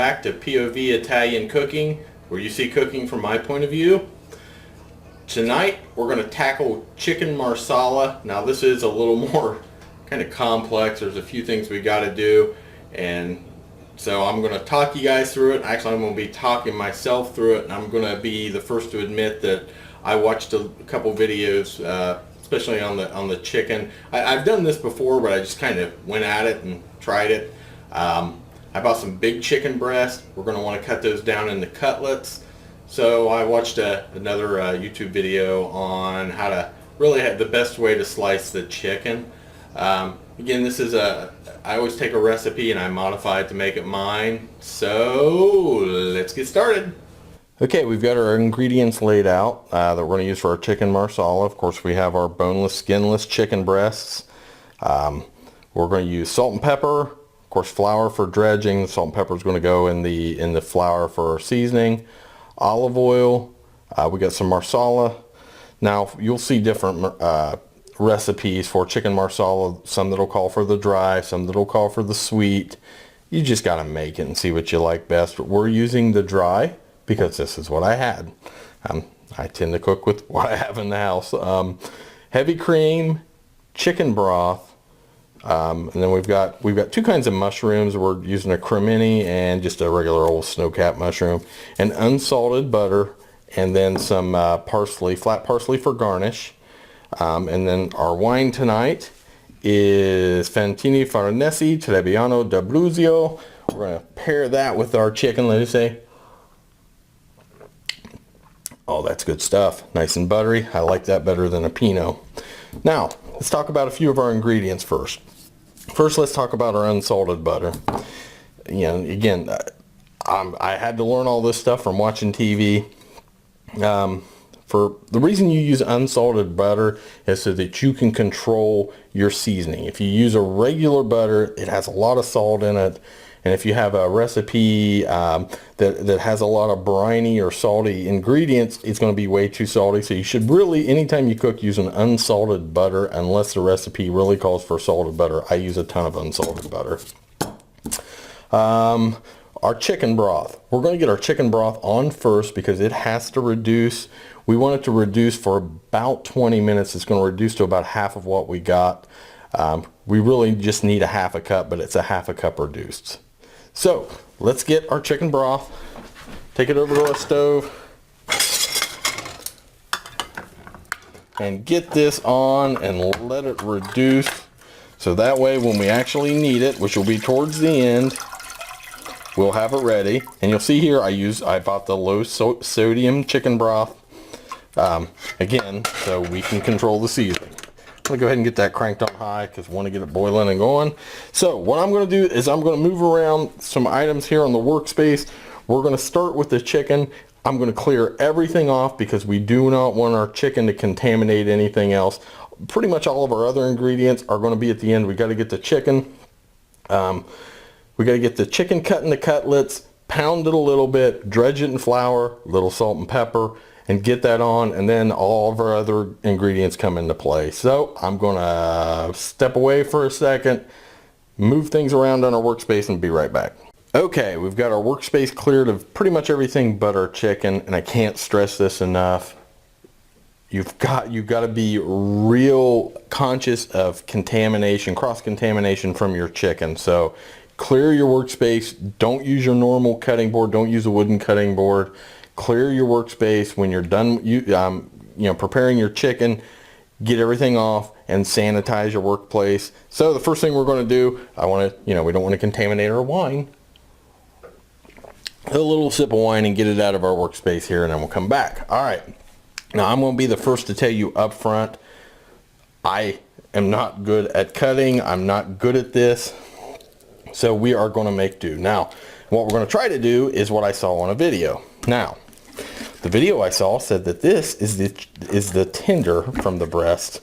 back to POV Italian cooking, where you see cooking from my point of view. Tonight we're going to tackle chicken marsala. Now this is a little more kind of complex. There's a few things we got to do, and so I'm going to talk you guys through it. Actually, I'm going to be talking myself through it, and I'm going to be the first to admit that I watched a couple videos, especially on the chicken. I've done this before, but I just kind of went at it and tried it. I bought some big chicken breast. We're going to want to cut those down into cutlets. So I watched another YouTube video on how to really have the best way to slice the chicken. Again, this is I always take a recipe and I modify it to make it mine. So let's get started. Okay, we've got our ingredients laid out that we're going to use for our chicken marsala. Of course, we have our boneless, skinless chicken breasts. We're going to use salt and pepper. Of course, flour for dredging. Salt and pepper is going to go in the flour for our seasoning. Olive oil. We got some marsala. Now you'll see different recipes for chicken marsala. Some that'll call for the dry, some that'll call for the sweet. You just got to make it and see what you like best. But we're using the dry because this is what I had. I tend to cook with what I have in the house. Heavy cream, chicken broth. And then we've got two kinds of mushrooms. We're using a cremini and just a regular old snowcap mushroom, and unsalted butter, and then some parsley, flat parsley for garnish. And then our wine tonight is Fantini Farnese Trebbiano d'Abruzzo. We're going to pair that with our chicken. Let me say, oh, that's good stuff. Nice and buttery. I like that better than a Pinot. Now let's talk about a few of our ingredients first. First, let's talk about our unsalted butter. You know, again, I had to learn all this stuff from watching TV. For the reason you use unsalted butter is so that you can control your seasoning. If you use a regular butter, it has a lot of salt in it. And if you have a recipe that has a lot of briny or salty ingredients, it's going to be way too salty. So you should really, anytime you cook, use an unsalted butter, unless the recipe really calls for salted butter. I use a ton of unsalted butter. Our chicken broth. We're going to get our chicken broth on first because it has to reduce. We want it to reduce for about 20 minutes. It's going to reduce to about half of what we got. We really just need a half a cup, but it's a half a cup reduced. So let's get our chicken broth, take it over to our stove, and get this on and let it reduce. So that way when we actually need it, which will be towards the end, we'll have it ready. And you'll see here I bought the low sodium chicken broth, again, so we can control the seasoning. I'm going to go ahead and get that cranked on high because I want to get it boiling and going. So what I'm going to do is I'm going to move around some items here on the workspace. We're going to start with the chicken. I'm going to clear everything off because we do not want our chicken to contaminate anything else. Pretty much all of our other ingredients are going to be at the end. We got to get the chicken. We got to get the chicken cut into cutlets, pound it a little bit, dredge it in flour, a little salt and pepper, and get that on, and then all of our other ingredients come into play. So I'm going to step away for a second, move things around on our workspace, and be right back. Okay, we've got our workspace cleared of pretty much everything but our chicken, and I can't stress this enough. You've got to be real conscious of contamination, cross-contamination from your chicken. So clear your workspace. Don't use your normal cutting board. Don't use a wooden cutting board. Clear your workspace when you're done preparing your chicken. Get everything off and sanitize your workplace. So the first thing we're going to do, we don't want to contaminate our wine. A little sip of wine and get it out of our workspace here, and then we'll come back. All right. Now I'm going to be the first to tell you up front, I am not good at cutting. I'm not good at this. So we are going to make do. Now, what we're going to try to do is what I saw on a video. Now, the video I saw said that this is the tender from the breast.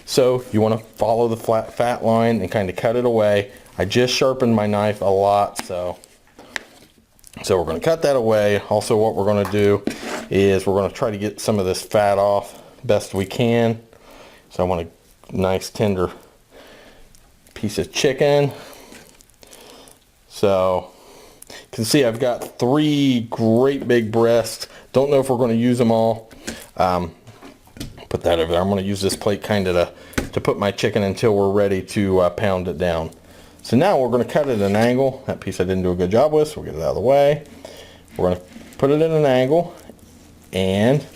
So you want to follow the fat line and kind of cut it away. I just sharpened my knife a lot, so we're going to cut that away. Also, what we're going to do is we're going to try to get some of this fat off best we can. So I want a nice tender piece of chicken. So, because can see I've got 3 great big breasts. Don't know if we're going to use them all. Put that over there. I'm going to use this plate kind of to put my chicken until we're ready to pound it down. So now we're going to cut it at an angle. That piece I didn't do a good job with, so we'll get it out of the way. We're going to put it at an angle, and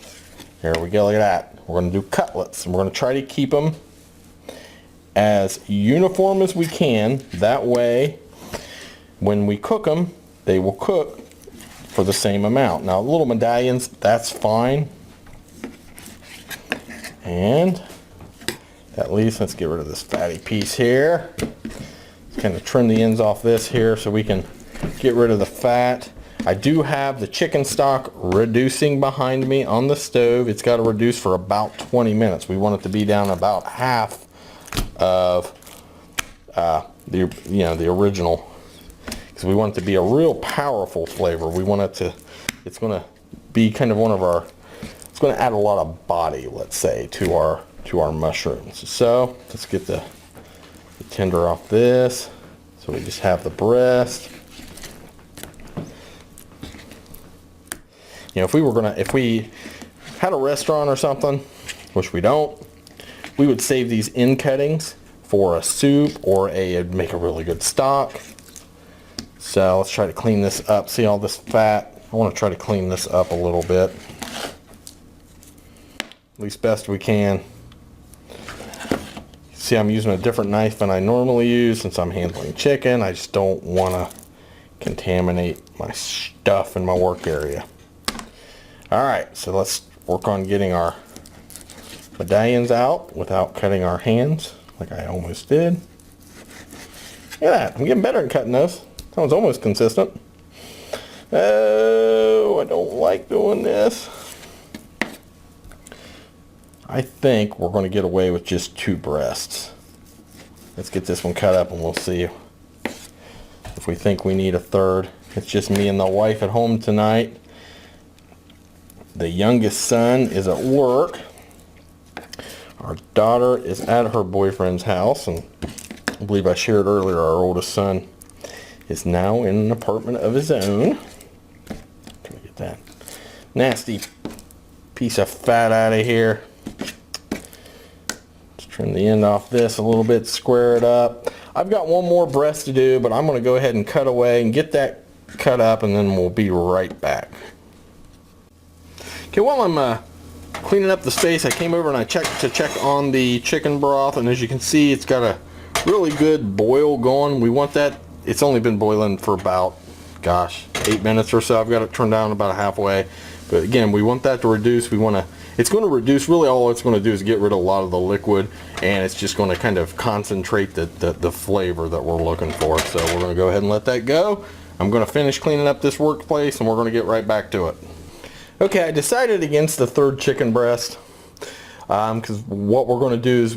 there we go. Look at that. We're going to do cutlets, and we're going to try to keep them as uniform as we can. That way, when we cook them, they will cook for the same amount. Now, little medallions, that's fine. And that leaves, let's get rid of this fatty piece here. Let's kind of trim the ends off this here so we can get rid of the fat. I do have the chicken stock reducing behind me on the stove. It's got to reduce for about 20 minutes. We want it to be down about half of the original, because we want it to be a real powerful flavor. We want it to, it's going to be kind of one of our, it's going to add a lot of body, let's say, to our mushrooms. So let's get the tender off this. So we just have the breast. You know, if we had a restaurant or something, which we don't, we would save these end cuttings for a soup, or it'd make a really good stock. So let's try to clean this up. See all this fat? I want to try to clean this up a little bit. At least best we can. See, I'm using a different knife than I normally use since I'm handling chicken. I just don't want to contaminate my stuff in my work area. Alright, so let's work on getting our medallions out without cutting our hands, like I almost did. Look at that, I'm getting better at cutting those. That one's almost consistent. Oh, I don't like doing this. I think we're going to get away with just 2 breasts. Let's get this one cut up and we'll see if we think we need a third. It's just me and the wife at home tonight. The youngest son is at work. Our daughter is at her boyfriend's house, and I believe I shared earlier our oldest son is now in an apartment of his own. Try to get that nasty piece of fat out of here. Let's trim the end off this a little bit, square it up. I've got one more breast to do, but I'm going to go ahead and cut away and get that cut up, and then we'll be right back. Okay, while I'm cleaning up the space, I came over and I checked on the chicken broth, and as you can see, it's got a really good boil going. We want that, it's only been boiling for about, gosh, 8 minutes or so. I've got it turned down about halfway. But again, we want that to reduce. It's going to reduce, really all it's going to do is get rid of a lot of the liquid, and it's just going to kind of concentrate the flavor that we're looking for. So we're going to go ahead and let that go. I'm going to finish cleaning up this workplace, and we're going to get right back to it. Okay, I decided against the third chicken breast because what we're going to do is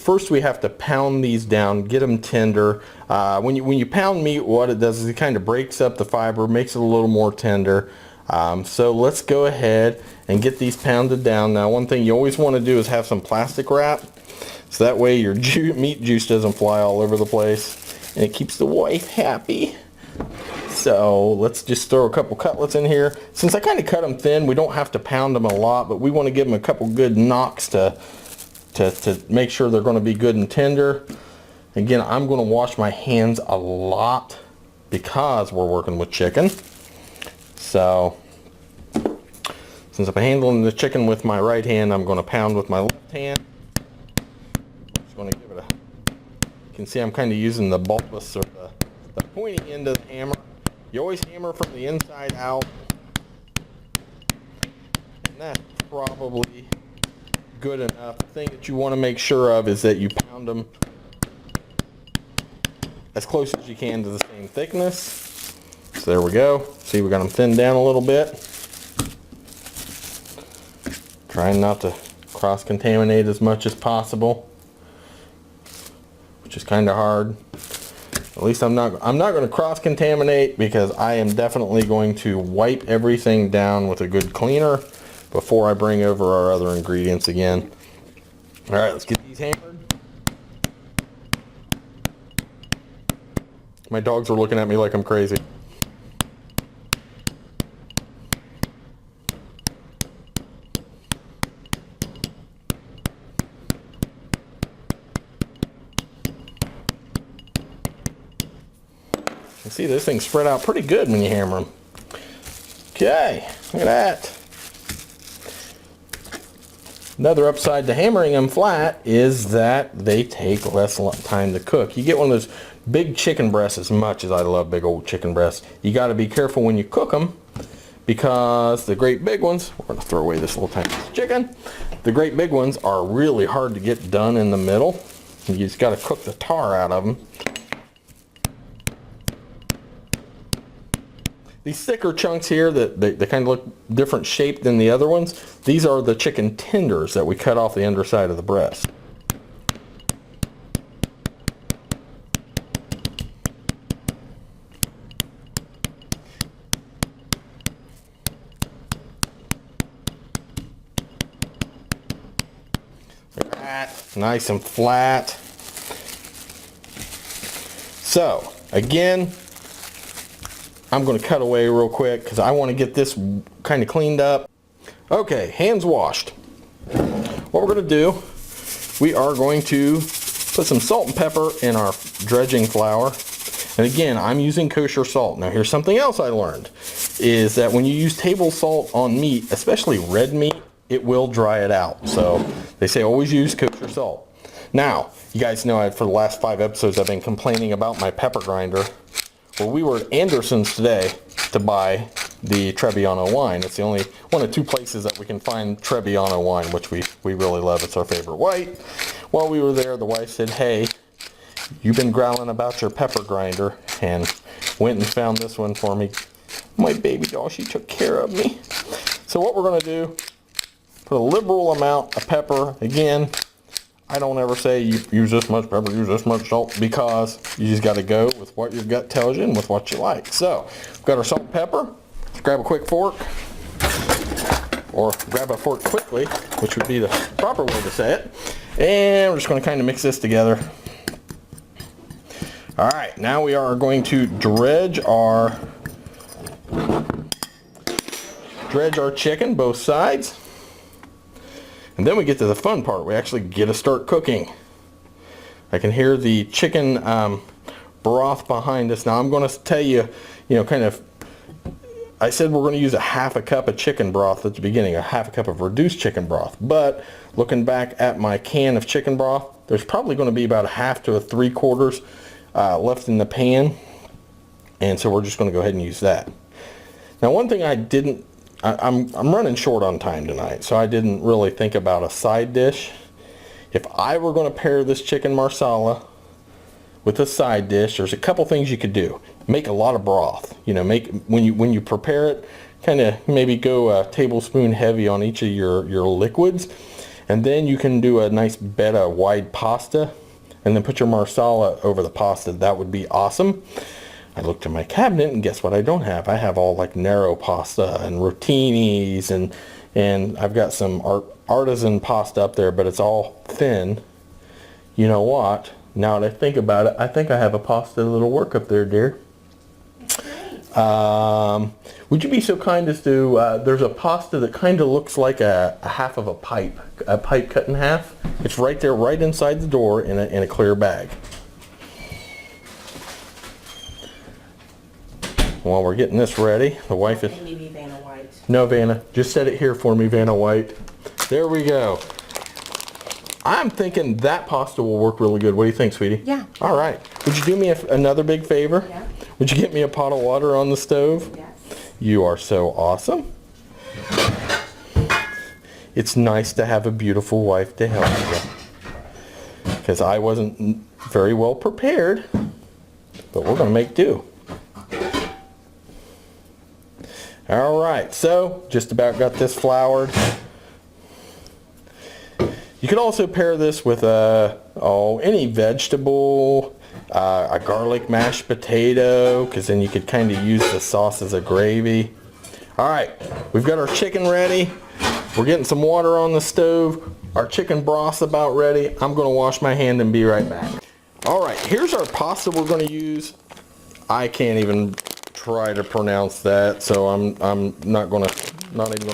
first we have to pound these down, get them tender. When you pound meat, what it does is it kind of breaks up the fiber, makes it a little more tender. So let's go ahead and get these pounded down. Now, one thing you always want to do is have some plastic wrap, so that way your meat juice doesn't fly all over the place, and it keeps the wife happy. So let's just throw a couple cutlets in here. Since I kind of cut them thin, we don't have to pound them a lot, but we want to give them a couple good knocks to make sure they're going to be good and tender. Again, I'm going to wash my hands a lot because we're working with chicken. So since I'm handling the chicken with my right hand, I'm going to pound with my left hand. Just going to give it a, you can see I'm kind of using the bulbous or the pointy end of the hammer. You always hammer from the inside out, and that's probably good enough. The thing that you want to make sure of is that you pound them as close as you can to the same thickness. So there we go. See, we got them thinned down a little bit. Trying not to cross-contaminate as much as possible, which is kind of hard. At least I'm not going to cross-contaminate, because I am definitely going to wipe everything down with a good cleaner before I bring over our other ingredients again. All right, let's get these hammered. My dogs are looking at me like I'm crazy. You see this thing spread out pretty good when you hammer them. Okay, look at that. Another upside to hammering them flat is that they take less time to cook. You get one of those big chicken breasts, as much as I love big old chicken breasts, you got to be careful when you cook them, because the great big ones, we're going to throw away this little tiny chicken, the great big ones are really hard to get done in the middle. You just got to cook the tar out of them. These thicker chunks here that they kind of look different shaped than the other ones, these are the chicken tenders that we cut off the underside of the breast. Look at that, nice and flat. So, again, I'm going to cut away real quick because I want to get this kind of cleaned up. Okay, hands washed. What we're going to do, we are going to put some salt and pepper in our dredging flour. And again, I'm using kosher salt. Now here's something else I learned, is that when you use table salt on meat, especially red meat, it will dry it out. So they say always use kosher salt. Now, you guys know for the last 5 episodes I've been complaining about my pepper grinder. Well, we were at Anderson's today to buy the Trebbiano wine. It's the only one of 2 places that we can find Trebbiano wine, which we really love. It's our favorite white. While we were there, the wife said, hey, you've been growling about your pepper grinder, and went and found this one for me. My baby doll, she took care of me. So what we're going to do, put a liberal amount of pepper. Again, I don't ever say you use this much pepper, use this much salt, because you just got to go with what your gut tells you and with what you like. So, we've got our salt and pepper. Let's grab a quick fork, or grab a fork quickly, which would be the proper way to say it. And we're just going to kind of mix this together. Alright, now we are going to dredge our chicken, both sides. And then we get to the fun part. We actually get to start cooking. I can hear the chicken broth behind us. Now I'm going to tell you, kind of, I said we're going to use a half a cup of chicken broth at the beginning, a half a cup of reduced chicken broth. But looking back at my can of chicken broth, there's probably going to be about a half to a 3/4 left in the pan. And so we're just going to go ahead and use that. Now one thing I'm running short on time tonight, so I didn't really think about a side dish. If I were going to pair this chicken marsala with a side dish, there's a couple things you could do. Make a lot of broth. When you prepare it, kind of maybe go a tablespoon heavy on each of your liquids, and then you can do a nice bed of wide pasta, and then put your marsala over the pasta. That would be awesome. I looked in my cabinet, and guess what I don't have? I have all like narrow pasta and rotinis, and I've got some artisan pasta up there, but it's all thin. You know what? Now that I think about it, I think I have a pasta that'll work up there, dear. Would you be so kind as to, there's a pasta that kind of looks like a half of a pipe cut in half. It's right there, right inside the door in a clear bag. While we're getting this ready, the wife is... Maybe Vanna White. No, Vanna. Just set it here for me, Vanna White. There we go. I'm thinking that pasta will work really good. What do you think, sweetie? Yeah. All right. Would you do me another big favor? Yeah. Would you get me a pot of water on the stove? Yes. You are so awesome. It's nice to have a beautiful wife to help you. Because I wasn't very well prepared, but we're going to make do. Alright, so just about got this floured. You could also pair this with any vegetable, a garlic mashed potato, because then you could kind of use the sauce as a gravy. Alright, we've got our chicken ready. We're getting some water on the stove. Our chicken broth's about ready. I'm going to wash my hand and be right back. Alright, here's our pasta we're going to use. I can't even try to pronounce that, so I'm not even gonna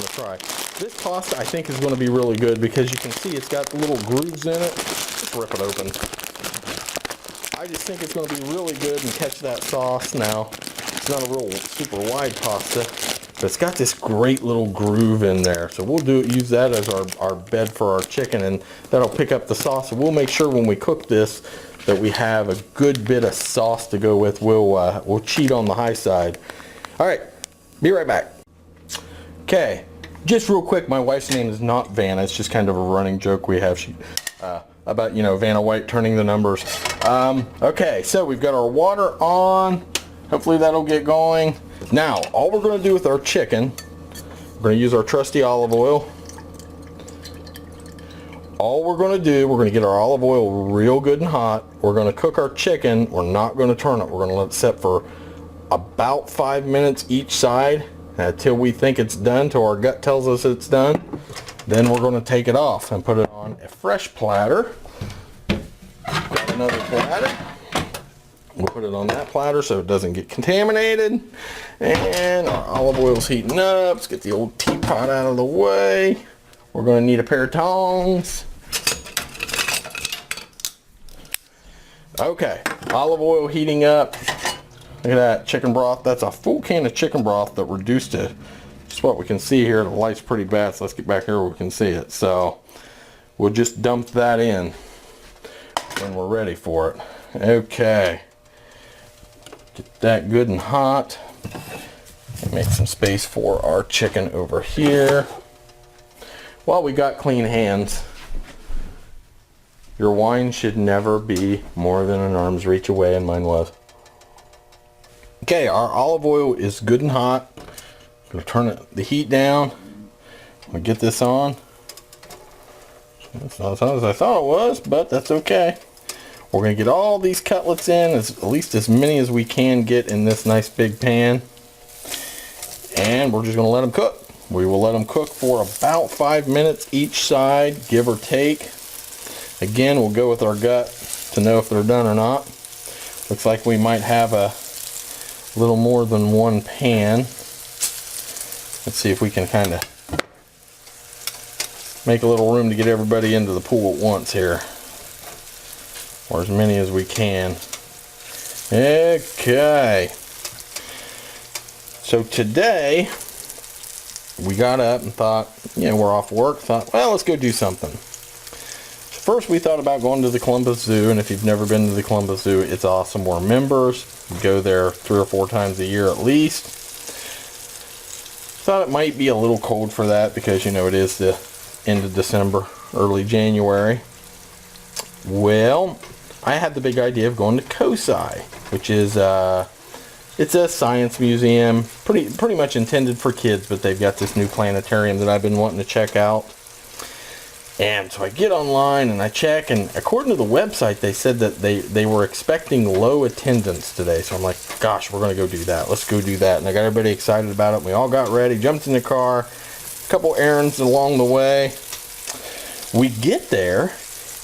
try. This pasta I think is going to be really good because you can see it's got little grooves in it. Let's rip it open. I just think it's going to be really good and catch that sauce. Now, it's not a real super wide pasta, but it's got this great little groove in there. So we'll use that as our bed for our chicken, and that'll pick up the sauce. And we'll make sure when we cook this that we have a good bit of sauce to go with. We'll cheat on the high side. All right, be right back. Okay, just real quick, my wife's name is not Vanna. It's just kind of a running joke we have. About, you know, Vanna White turning the numbers. Okay, so we've got our water on. Hopefully that'll get going. Now, all we're going to do with our chicken, we're going to use our trusty olive oil. All we're going to do, we're going to get our olive oil real good and hot. We're going to cook our chicken. We're not going to turn it. We're going to let it set for about 5 minutes each side until we think it's done, till our gut tells us it's done. Then we're going to take it off and put it on a fresh platter. Grab another platter. We'll put it on that platter so it doesn't get contaminated. And our olive oil's heating up. Let's get the old teapot out of the way. We're going to need a pair of tongs. Okay, olive oil heating up. Look at that chicken broth. That's a full can of chicken broth that reduced to just what we can see here. The light's pretty bad, so let's get back here where we can see it. So we'll just dump that in when we're ready for it. Okay. Get that good and hot. And make some space for our chicken over here. While we got clean hands, your wine should never be more than an arm's reach away, and mine was. Okay, our olive oil is good and hot. I'm going to turn the heat down. I'm going to get this on. It's not as hot as I thought it was, but that's okay. We're going to get all these cutlets in, at least as many as we can get in this nice big pan. And we're just going to let them cook. We will let them cook for about 5 minutes each side, give or take. Again, we'll go with our gut to know if they're done or not. Looks like we might have a little more than one pan. Let's see if we can kind of make a little room to get everybody into the pool at once here, or as many as we can. Okay, so today we got up and thought, you know, we're off work, thought, well, let's go do something. First, we thought about going to the Columbus Zoo, and if you've never been to the Columbus Zoo, it's awesome. We're members. We go there 3 or 4 times a year at least. Thought it might be a little cold for that because, you know, it is the end of December, early January. Well, I had the big idea of going to COSI, which is it's a science museum, pretty much intended for kids, but they've got this new planetarium that I've been wanting to check out. And so I get online and I check, and according to the website, they said that they were expecting low attendance today. So I'm like, gosh, we're going to go do that. Let's go do that. And I got everybody excited about it. We all got ready, jumped in the car, a couple errands along the way. We get there,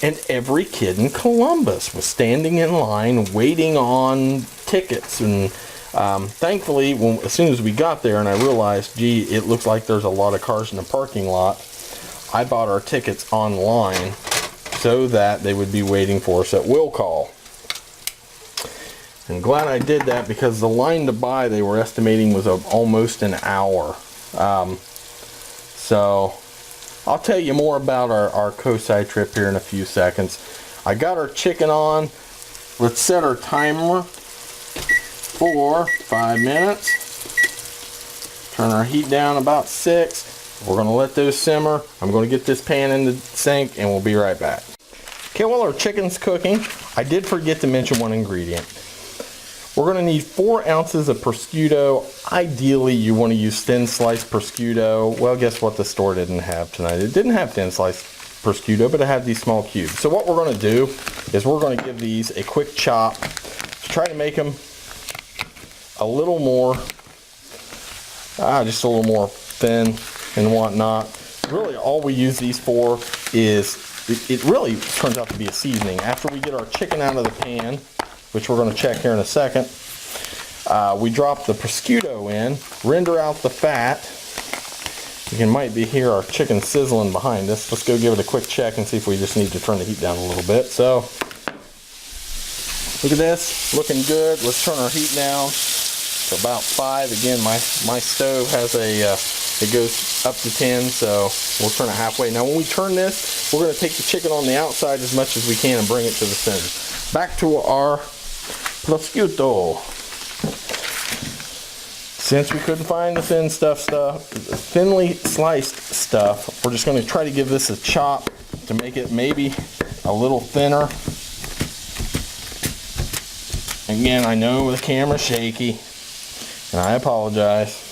and every kid in Columbus was standing in line waiting on tickets. And thankfully, as soon as we got there and I realized, gee, it looks like there's a lot of cars in the parking lot, I bought our tickets online so that they would be waiting for us at will call. And glad I did that because the line to buy they were estimating was almost an hour. So I'll tell you more about our COSI trip here in a few seconds. I got our chicken on. Let's set our timer for 5 minutes. Turn our heat down about 6. We're going to let those simmer. I'm going to get this pan in the sink and we'll be right back. Okay, while our chicken's cooking, I did forget to mention one ingredient. We're going to need 4 ounces of prosciutto. Ideally, you want to use thin sliced prosciutto. Well, guess what the store didn't have tonight? It didn't have thin sliced prosciutto, but it had these small cubes. So what we're going to do is we're going to give these a quick chop to try to make them a little more, just a little more thin and whatnot. Really all we use these for is, it really turns out to be a seasoning. After we get our chicken out of the pan, which we're going to check here in a second, we drop the prosciutto in, render out the fat. You might be hear our chicken sizzling behind us. Let's go give it a quick check and see if we just need to turn the heat down a little bit. So Look at this, looking good. Let's turn our heat down to about 5. Again, my stove has it goes up to 10, so we'll turn it halfway. Now when we turn this, we're going to take the chicken on the outside as much as we can and bring it to the center. Back to our prosciutto. Since we couldn't find the thinly sliced stuff, we're just going to try to give this a chop to make it maybe a little thinner. Again, I know the camera's shaky, and I apologize.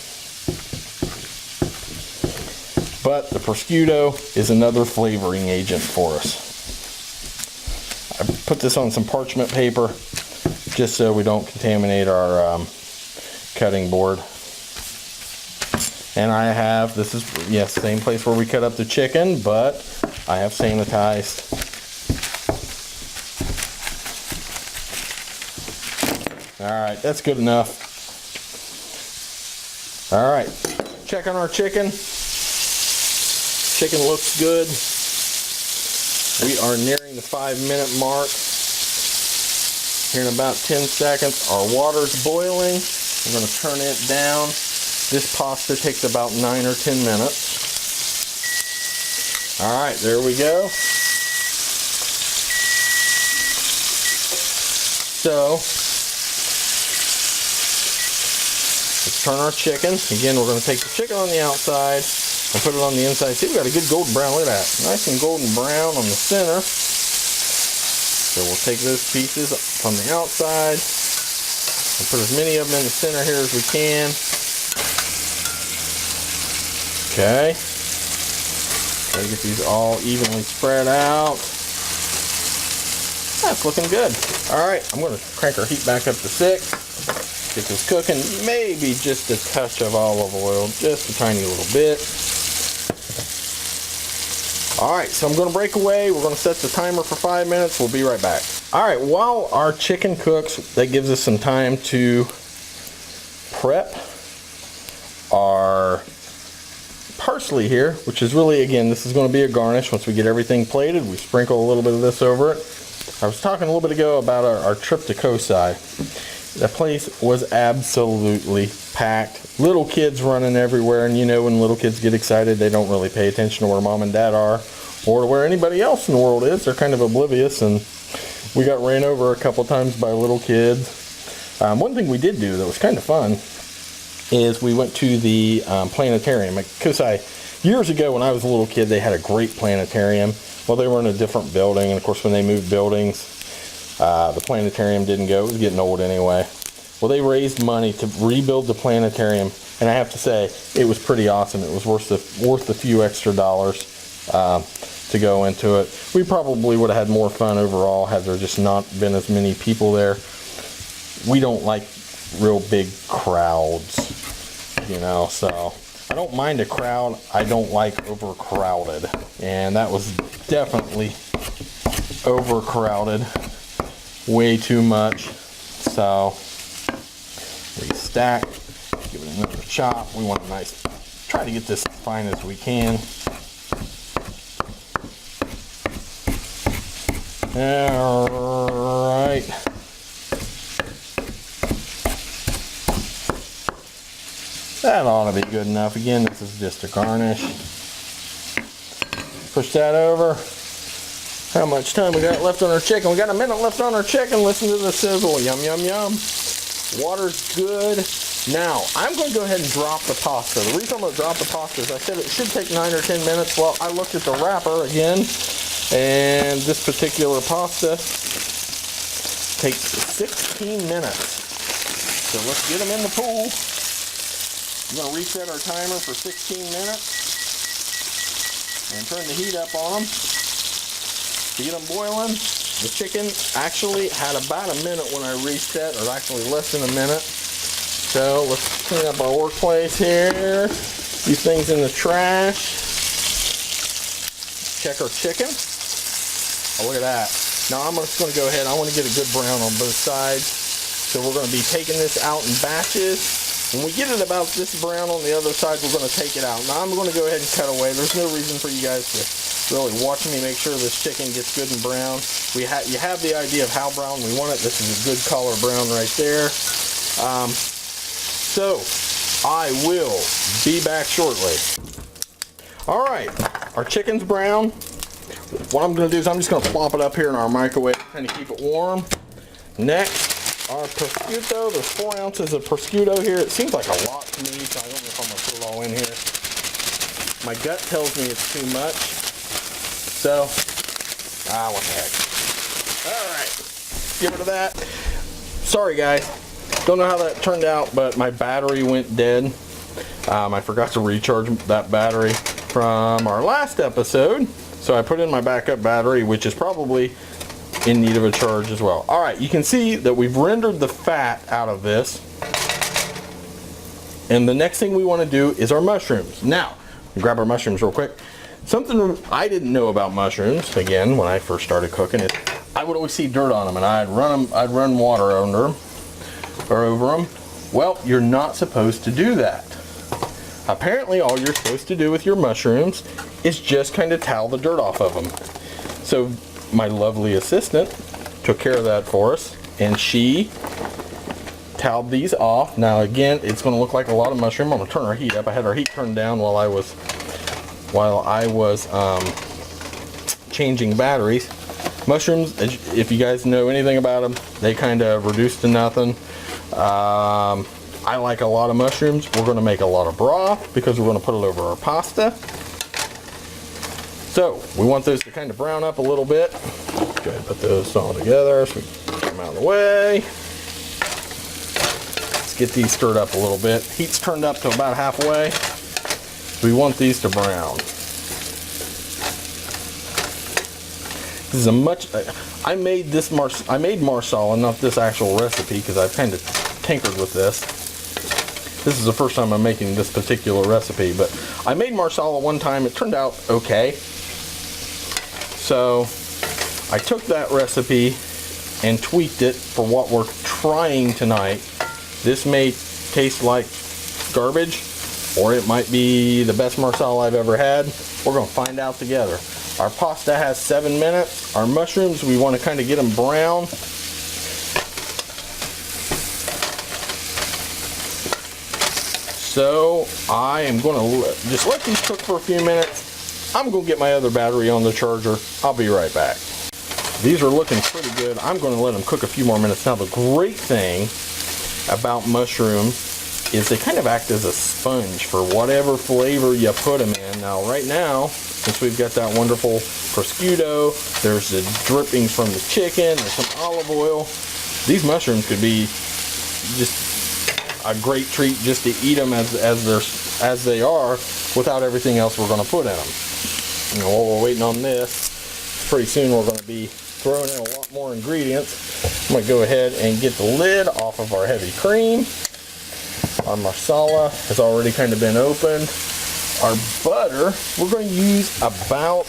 But the prosciutto is another flavoring agent for us. I put this on some parchment paper just so we don't contaminate our cutting board. And I have, this is, yes, same place where we cut up the chicken, but I have sanitized. Alright, that's good enough. Alright, check on our chicken. Chicken looks good. We are nearing the 5-minute mark. Here in about 10 seconds, our water's boiling. I'm going to turn it down. This pasta takes about 9 or 10 minutes. Alright, there we go. So, let's turn our chicken. Again, we're going to take the chicken on the outside and put it on the inside. See, we got a good golden brown. Look at that. Nice and golden brown on the center. So we'll take those pieces from the outside and put as many of them in the center here as we can. Okay. Try to get these all evenly spread out. That's looking good. Alright, I'm going to crank our heat back up to 6. Get this cooking. Maybe just a touch of olive oil. Just a tiny little bit. Alright, so I'm going to break away. We're going to set the timer for 5 minutes. We'll be right back. Alright, while our chicken cooks, that gives us some time to prep our parsley here, which is really, again, this is going to be a garnish. Once we get everything plated, we sprinkle a little bit of this over it. I was talking a little bit ago about our trip to Kosai. That place was absolutely packed. Little kids running everywhere, and you know when little kids get excited, they don't really pay attention to where mom and dad are or to where anybody else in the world is. They're kind of oblivious, and we got ran over a couple times by little kids. One thing we did do that was kind of fun is we went to the planetarium at Kosai. Years ago when I was a little kid, they had a great planetarium. Well, they were in a different building, and of course when they moved buildings, the planetarium didn't go. It was getting old anyway. Well, they raised money to rebuild the planetarium, and I have to say, it was pretty awesome. It was worth a few extra dollars to go into it. We probably would have had more fun overall had there just not been as many people there. We don't like real big crowds, you know, so I don't mind a crowd. I don't like overcrowded, and that was definitely overcrowded. Way too much. So restack, give it another chop. We want a nice, try to get this as fine as we can. Alright. That ought to be good enough. Again, this is just a garnish. Push that over. How much time we got left on our chicken? We got a minute left on our chicken. Listen to the sizzle. Yum, yum, yum. Water's good. Now, I'm going to go ahead and drop the pasta. The reason I'm going to drop the pasta is I said it should take 9 or 10 minutes. Well, I looked at the wrapper again, and this particular pasta takes 16 minutes. So let's get them in the pool. I'm going to reset our timer for 16 minutes and turn the heat up on them. To get them boiling. The chicken actually had about a minute when I reset, or actually less than a minute. So let's clean up our workplace here. These things in the trash. Check our chicken. Oh, look at that. Now I'm just going to go ahead. I want to get a good brown on both sides. So we're going to be taking this out in batches. When we get it about this brown on the other side, we're going to take it out. Now I'm going to go ahead and cut away. There's no reason for you guys to really watching me make sure this chicken gets good and brown. You have the idea of how brown we want it. This is a good color brown right there. So I will be back shortly. All right, our chicken's brown. What I'm going to do is I'm just going to plop it up here in our microwave, kind of keep it warm. Next, our prosciutto. There's 4 ounces of prosciutto here. It seems like a lot to me, so I don't know if I'm going to put it all in here. My gut tells me it's too much. So, what the heck. All right, get rid of that. Sorry, guys. Don't know how that turned out, but my battery went dead. I forgot to recharge that battery from our last episode. So I put in my backup battery, which is probably in need of a charge as well. All right, you can see that we've rendered the fat out of this. And the next thing we want to do is our mushrooms. Now, grab our mushrooms real quick. Something I didn't know about mushrooms, again, when I first started cooking, is I would always see dirt on them, and I'd run water under them or over them. Well, you're not supposed to do that. Apparently, all you're supposed to do with your mushrooms is just kind of towel the dirt off of them. So my lovely assistant took care of that for us, and she toweled these off. Now again, it's going to look like a lot of mushroom. I'm going to turn our heat up. I had our heat turned down while I was changing batteries. Mushrooms, if you guys know anything about them, they kind of reduce to nothing. I like a lot of mushrooms. We're going to make a lot of broth because we're going to put it over our pasta. So we want those to kind of brown up a little bit. Go ahead and put those all together so we can get them out of the way. Let's get these stirred up a little bit. Heat's turned up to about halfway. We want these to brown. This is a much. I made Marsala, not this actual recipe, because I've kind of tinkered with this. This is the first time I'm making this particular recipe, but I made Marsala one time. It turned out okay. So I took that recipe and tweaked it for what we're trying tonight. This may taste like garbage, or it might be the best Marsala I've ever had. We're going to find out together. Our pasta has 7 minutes. Our mushrooms, we want to kind of get them brown. So I am going to just let these cook for a few minutes. I'm going to get my other battery on the charger. I'll be right back. These are looking pretty good. I'm going to let them cook a few more minutes. Now the great thing about mushrooms is they kind of act as a sponge for whatever flavor you put them in. Now right now, since we've got that wonderful prosciutto, there's the drippings from the chicken, there's some olive oil. These mushrooms could be just a great treat just to eat them as they are without everything else we're going to put in them. You know, while we're waiting on this, pretty soon we're going to be throwing in a lot more ingredients. I'm going to go ahead and get the lid off of our heavy cream. Our Marsala has already kind of been opened. Our butter, we're going to use about,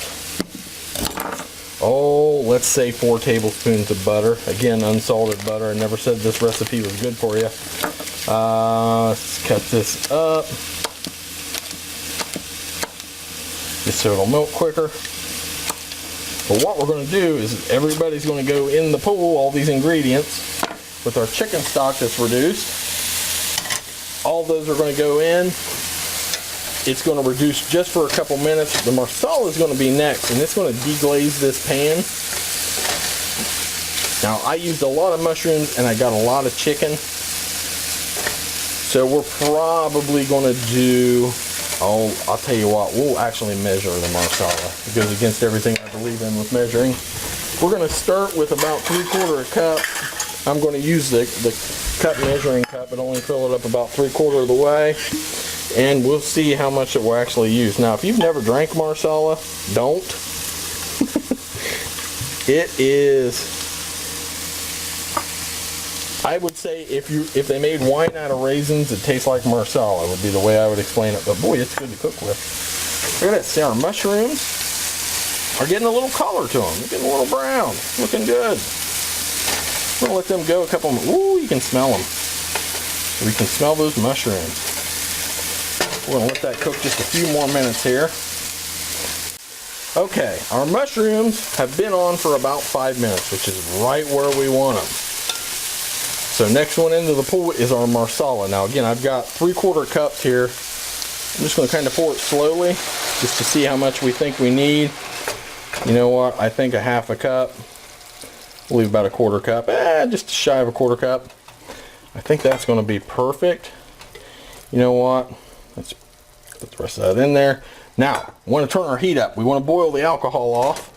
let's say 4 tablespoons of butter. Again, unsalted butter. I never said this recipe was good for you. Let's cut this up just so it'll melt quicker. But what we're going to do is everybody's going to go in the pool, all these ingredients, with our chicken stock that's reduced. All those are going to go in. It's going to reduce just for a couple minutes. The Marsala is going to be next, and it's going to deglaze this pan. Now, I used a lot of mushrooms, and I got a lot of chicken. So we're probably going to do, I'll tell you what, we'll actually measure the Marsala. It goes against everything I believe in with measuring. We're going to start with about 3/4 cup. I'm going to use the cup measuring cup, but only fill it up about 3/4 of the way. And we'll see how much it will actually use. Now, if you've never drank Marsala, don't. It is, I would say if they made wine out of raisins, it tastes like Marsala would be the way I would explain it. But boy, it's good to cook with. Look at that. See, our mushrooms are getting a little color to them. They're getting a little brown. Looking good. We're going to let them go a couple minutes. Ooh, you can smell them. We can smell those mushrooms. We're going to let that cook just a few more minutes here. Okay, our mushrooms have been on for about 5 minutes, which is right where we want them. So next one into the pool is our Marsala. Now again, I've got 3/4 cups here. I'm just going to kind of pour it slowly, just to see how much we think we need. You know what? I think a 1/2 cup. We'll leave about a 1/4 cup. Just shy of a 1/4 cup. I think that's going to be perfect. You know what? Let's put the rest of that in there. Now, we want to turn our heat up. We want to boil the alcohol off,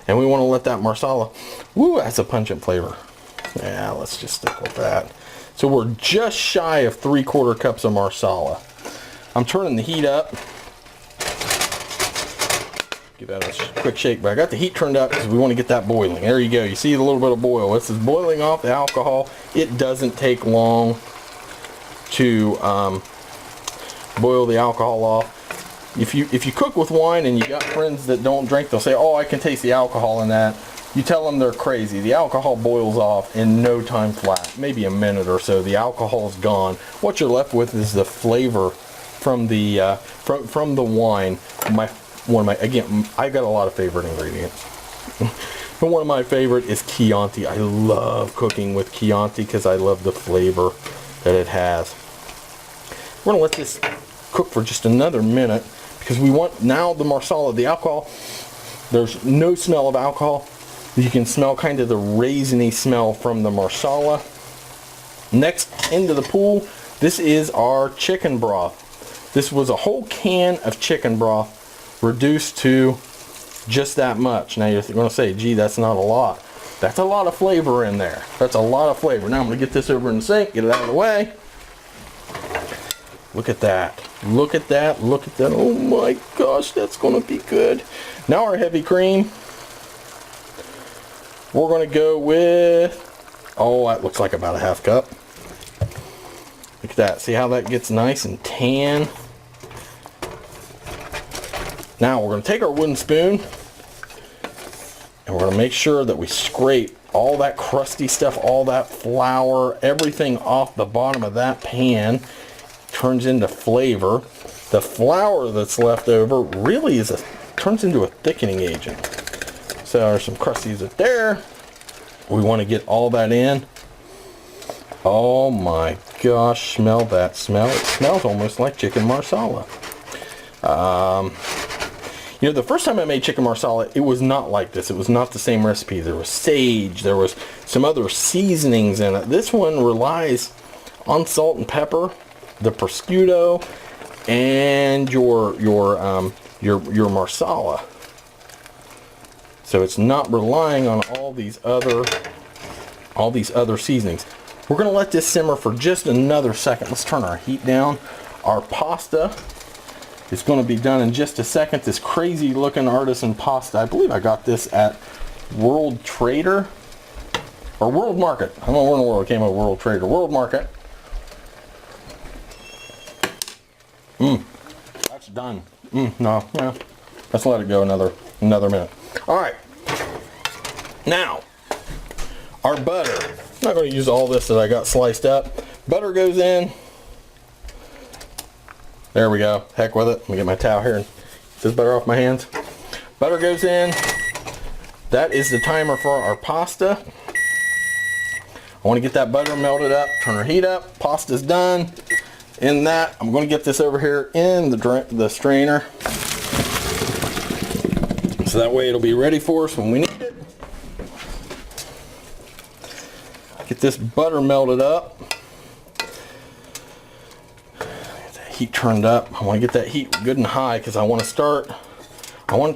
and we want to let that Marsala, woo, that's a pungent flavor. Yeah, let's just stick with that. So we're just shy of 3/4 cups of Marsala. I'm turning the heat up. Give that a quick shake, but I got the heat turned up because we want to get that boiling. There you go. You see a little bit of boil. This is boiling off the alcohol. It doesn't take long to boil the alcohol off. If you cook with wine and you got friends that don't drink, they'll say, oh, I can taste the alcohol in that. You tell them they're crazy. The alcohol boils off in no time flat, maybe a minute or so. The alcohol's gone. What you're left with is the flavor from the from the wine. Again, I've got a lot of favorite ingredients. But one of my favorite is Chianti. I love cooking with Chianti because I love the flavor that it has. We're gonna let this cook for just another minute because we want now the Marsala, the alcohol. There's no smell of alcohol. You can smell kind of the raisiny smell from the Marsala. Next into the pool, this is our chicken broth. This was a whole can of chicken broth reduced to just that much. Now you're going to say, gee, that's not a lot. That's a lot of flavor in there. That's a lot of flavor. Now I'm going to get this over in the sink, get it out of the way. Look at that. Look at that. Look at that. Oh my gosh, that's going to be good. Now our heavy cream. We're going to go with, oh, that looks like about a 1/2 cup. Look at that. See how that gets nice and tan? Now we're going to take our wooden spoon and we're going to make sure that we scrape all that crusty stuff, all that flour, everything off the bottom of that pan. Turns into flavor. The flour that's left over really turns into a thickening agent. So there's some crusties up there. We want to get all that in. Oh my gosh, smell that smell. It smells almost like chicken Marsala. You know, the first time I made chicken Marsala, it was not like this. It was not the same recipe. There was sage, there was some other seasonings in it. This one relies on salt and pepper, the prosciutto, and your Marsala. So it's not relying on all these other seasonings. We're going to let this simmer for just another second. Let's turn our heat down. Our pasta is going to be done in just a second. This crazy looking artisan pasta. I believe I got this at World Trader or World Market. I don't know where in the world it came out. World Trader, World Market. That's done. No, yeah. Let's let it go another minute. All right. Now, our butter. I'm not going to use all this that I got sliced up. Butter goes in. There we go. Heck with it. Let me get my towel here and get this butter off my hands. Butter goes in. That is the timer for our pasta. I want to get that butter melted up. Turn our heat up. Pasta's done. In that, I'm going to get this over here in the strainer. So that way it'll be ready for us when we need it. Get this butter melted up. Get that heat turned up. I want to get that heat good and high because I want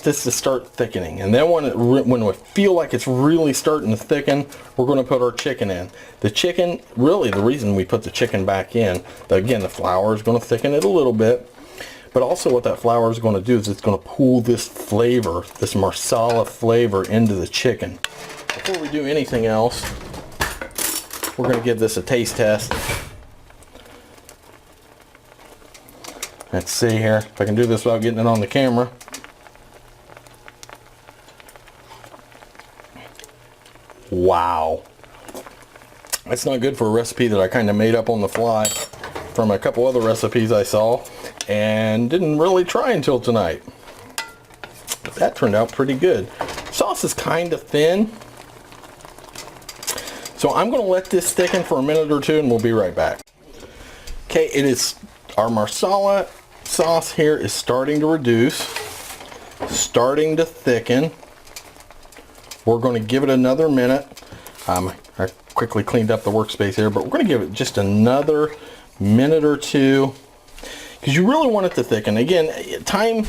this to start thickening. And then when we feel like it's really starting to thicken, we're going to put our chicken in. The chicken, really the reason we put the chicken back in, again, the flour is going to thicken it a little bit. But also what that flour is going to do is it's going to pull this flavor, this Marsala flavor into the chicken. Before we do anything else, we're going to give this a taste test. Let's see here if I can do this without getting it on the camera. Wow. That's not good for a recipe that I kind of made up on the fly from a couple other recipes I saw and didn't really try until tonight. But that turned out pretty good. Sauce is kind of thin. So I'm going to let this thicken for a minute or two and we'll be right back. Okay, it is, our Marsala sauce here is starting to reduce, starting to thicken. We're going to give it another minute. I quickly cleaned up the workspace here, but we're going to give it just another minute or two because you really want it to thicken. Again, time,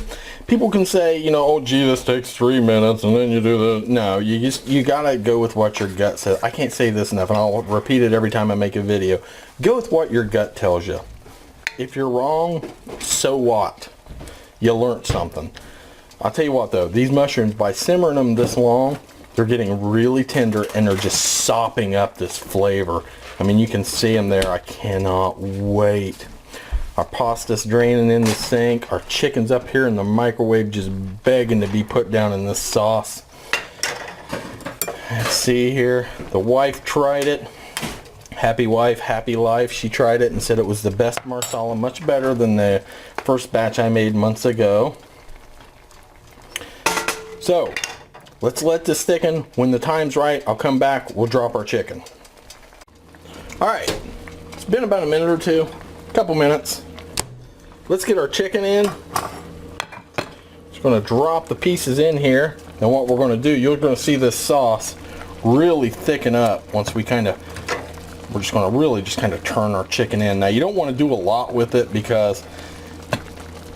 people can say, you know, oh gee, this takes 3 minutes and then you do the, no, you gotta go with what your gut says. I can't say this enough and I'll repeat it every time I make a video. Go with what your gut tells you. If you're wrong, so what? You learned something. I'll tell you what though, these mushrooms, by simmering them this long, they're getting really tender and they're just sopping up this flavor. I mean, you can see them there. I cannot wait. Our pasta's draining in the sink. Our chicken's up here in the microwave just begging to be put down in this sauce. Let's see here. The wife tried it. Happy wife, happy life. She tried it and said it was the best Marsala, much better than the first batch I made months ago. So, let's let this thicken. When the time's right, I'll come back. We'll drop our chicken. Alright, it's been about a minute or two. Couple minutes. Let's get our chicken in. Just going to drop the pieces in here. And what we're going to do, you're going to see this sauce really thicken up once we we're just going to really just kind of turn our chicken in. Now you don't want to do a lot with it because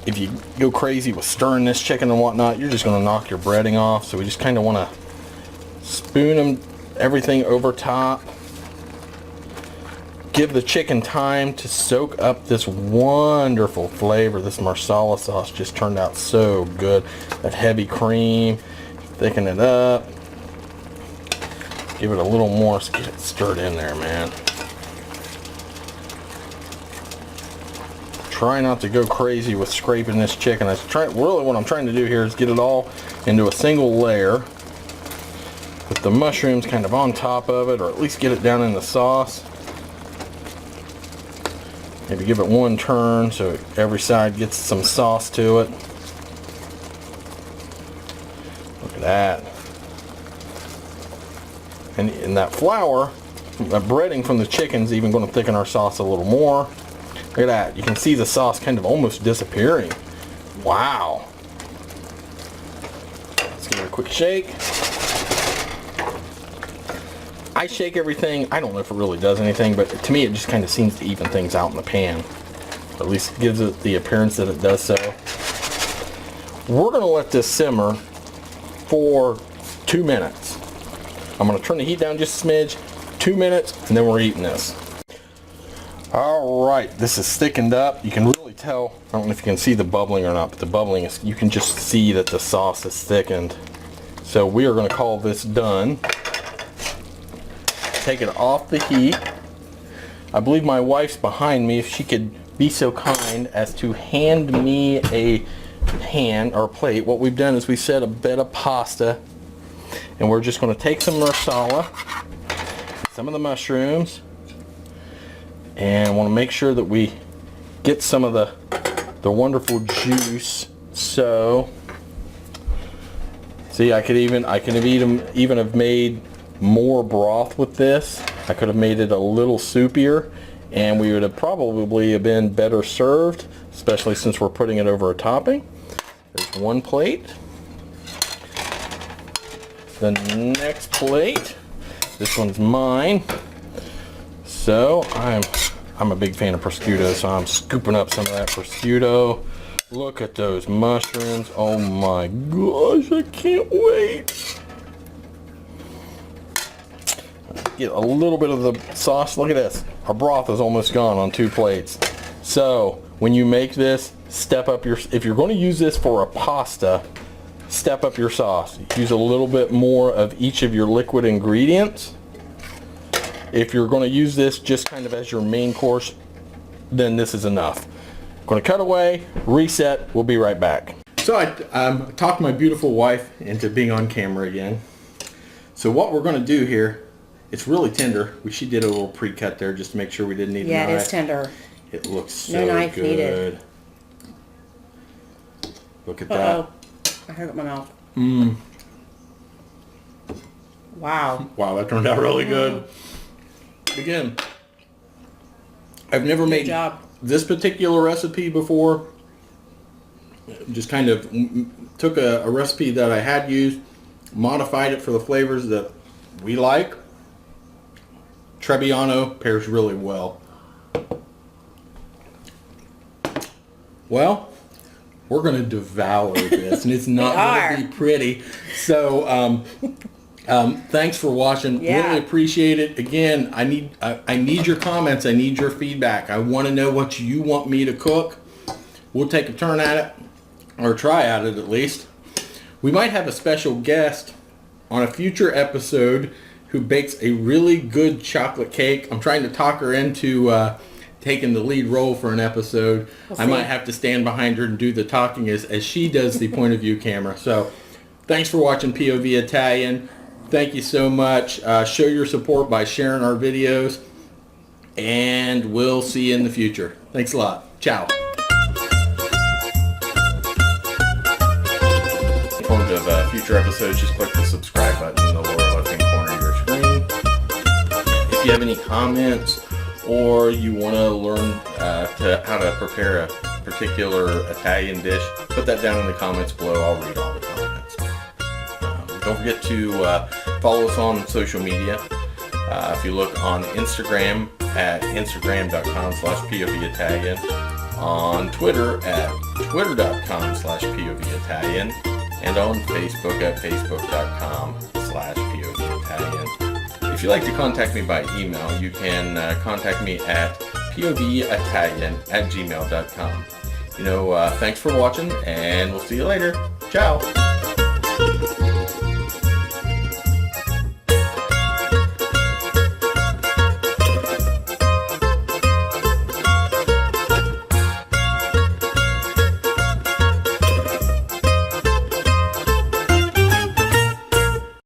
if you go crazy with stirring this chicken and whatnot, you're just going to knock your breading off. So we just kind of want to spoon everything over top. Give the chicken time to soak up this wonderful flavor. This Marsala sauce just turned out so good. That heavy cream, thicken it up. Give it a little more, let's get it stirred in there, man. Try not to go crazy with scraping this chicken. Really what I'm trying to do here is get it all into a single layer with the mushrooms kind of on top of it, or at least get it down in the sauce. Maybe give it one turn so every side gets some sauce to it. Look at that. And that flour, that breading from the chicken's even going to thicken our sauce a little more. Look at that. You can see the sauce kind of almost disappearing. Wow. Let's give it a quick shake. I shake everything. I don't know if it really does anything, but to me it just kind of seems to even things out in the pan. At least gives it the appearance that it does so. We're going to let this simmer for 2 minutes. I'm going to turn the heat down just a smidge, 2 minutes, and then we're eating this. Alright, this is thickened up. You can really tell, I don't know if you can see the bubbling or not, but the bubbling is, you can just see that the sauce is thickened. So we are going to call this done. Take it off the heat. I believe my wife's behind me. If she could be so kind as to hand me a pan or plate. What we've done is we set a bed of pasta and we're just going to take some Marsala, some of the mushrooms, and want to make sure that we get some of the wonderful juice. So see, I could even have made more broth with this. I could have made it a little soupier and we would have probably been better served, especially since we're putting it over a topping. There's one plate. The next plate, this one's mine. So I'm a big fan of prosciutto, so I'm scooping up some of that prosciutto. Look at those mushrooms. Oh my gosh, I can't wait. Get a little bit of the sauce. Look at this. Our broth is almost gone on 2 plates. So when you make this, step up your, if you're going to use this for a pasta, step up your sauce. Use a little bit more of each of your liquid ingredients. If you're going to use this just kind of as your main course, then this is enough. I'm going to cut away, reset, we'll be right back. So I talked my beautiful wife into being on camera again. So what we're going to do here, it's really tender. She did a little pre-cut there just to make sure we didn't need a knife. Yeah, it is tender. It looks so no knife good. needed. Look at that. I hurt my mouth. Mmm. Wow. Wow, that turned out really good. Again, I've never made job. this particular recipe before. Just kind of took a recipe that I had used, modified it for the flavors that we like. Trebbiano pairs really well. Well, we're going to devour this, and it's not going to be pretty. So, thanks for watching. Yeah. Really appreciate it. Again, I need your comments. I need your feedback. I want to know what you want me to cook. We'll take a turn at it, or try at it at least. We might have a special guest on a future episode who bakes a really good chocolate cake. I'm trying to talk her into taking the lead role for an episode. I might have to stand behind her and do the talking as she does the point of view camera. So thanks for watching POV Italian. Thank you so much. Show your support by sharing our videos, and we'll see you in the future. Thanks a lot. Ciao. Informed of future episodes, just click the subscribe button in the lower left-hand corner of your screen. If you have any comments or you want to learn how to prepare a particular Italian dish, put that down in the comments below. I'll read all the comments. Don't forget to follow us on social media. If you look on Instagram at instagram.com/povitalian, on Twitter at twitter.com/povitalian, and on Facebook at facebook.com/povitalian. If you'd like to contact me by email, you can contact me at povitalian@gmail.com. Thanks for watching, and we'll see you later. Ciao.